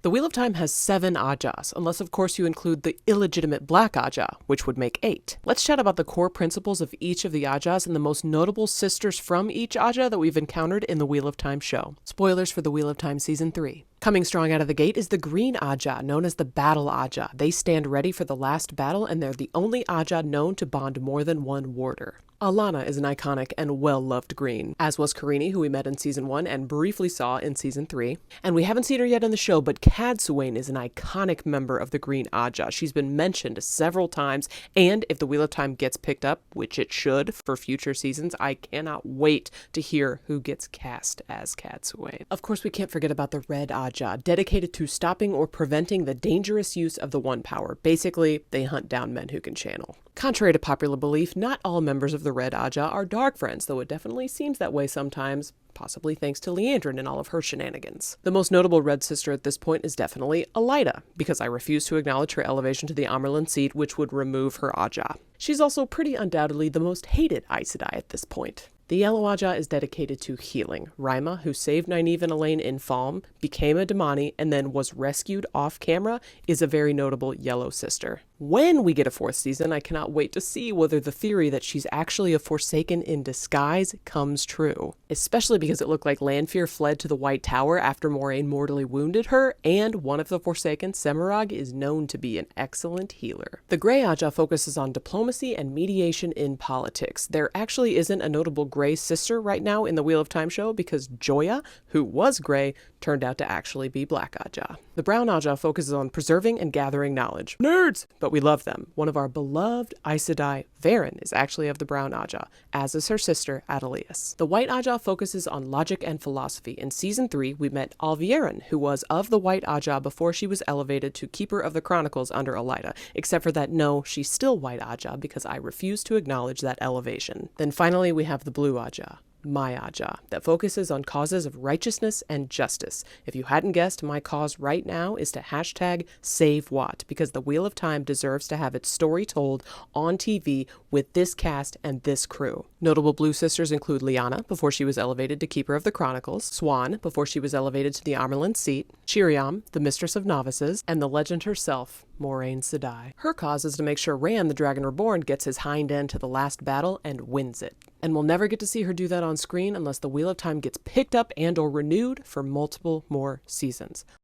The Wheel of Time has 7 Ajahs, unless of course you include the illegitimate Black Ajah, which would make 8. Let's chat about the core principles of each of the Ajahs and the most notable sisters from each Ajah that we've encountered in the Wheel of Time show. Spoilers for the Wheel of Time Season 3. Coming strong out of the gate is the Green Ajah, known as the Battle Ajah. They stand ready for the last battle, and they're the only Ajah known to bond more than one warder. Alana is an iconic and well-loved Green, as was Karini, who we met in Season 1 and briefly saw in Season 3. And we haven't seen her yet in the show, but Cadsuane is an iconic member of the Green Ajah. She's been mentioned several times, and if the Wheel of Time gets picked up, which it should for future seasons, I cannot wait to hear who gets cast as Cadsuane. Of course, we can't forget about the Red Ajah, dedicated to stopping or preventing the dangerous use of the One Power. Basically, they hunt down men who can channel. Contrary to popular belief, not all members of the Red Ajah are Dark Friends, though it definitely seems that way sometimes, possibly thanks to Leandrin and all of her shenanigans. The most notable Red sister at this point is definitely Elaida, because I refuse to acknowledge her elevation to the Amerlin seat, which would remove her Ajah. She's also pretty undoubtedly the most hated Aes Sedai at this point. The Yellow Ajah is dedicated to healing. Rima, who saved Nynaeve and Elaine in Falm, became a Damani, and then was rescued off camera, is a very notable Yellow sister. When we get a 4th season, I cannot wait to see whether the theory that she's actually a Forsaken in disguise comes true. Especially because it looked like Lanfear fled to the White Tower after Moraine mortally wounded her, and one of the Forsaken, Semirhage, is known to be an excellent healer. The Grey Ajah focuses on diplomacy and mediation in politics. There actually isn't a notable Grey sister right now in the Wheel of Time show because Joya, who was Grey, turned out to actually be Black Ajah. The Brown Ajah focuses on preserving and gathering knowledge. Nerds! But we love them. One of our beloved Aes Sedai, Varen, is actually of the Brown Ajah, as is her sister, Adelius. The White Ajah focuses on logic and philosophy. In Season 3, we met Alviaren, who was of the White Ajah before she was elevated to Keeper of the Chronicles under Elaida, except for that no, she's still White Ajah because I refuse to acknowledge that elevation. Then finally we have the Blue Ajah, my Ajah, that focuses on causes of righteousness and justice. If you hadn't guessed, my cause right now is to hashtag Save Wat, because the Wheel of Time deserves to have its story told on TV with this cast and this crew. Notable Blue sisters include Lyanna, before she was elevated to Keeper of the Chronicles, Swan, before she was elevated to the Amerlin seat, Shiriam, the Mistress of Novices, and the legend herself, Moraine Sedai. Her cause is to make sure Ran, the Dragon Reborn, gets his hind end to the last battle and wins it. And we'll never get to see her do that on screen unless the Wheel of Time gets picked up and or renewed for multiple more seasons.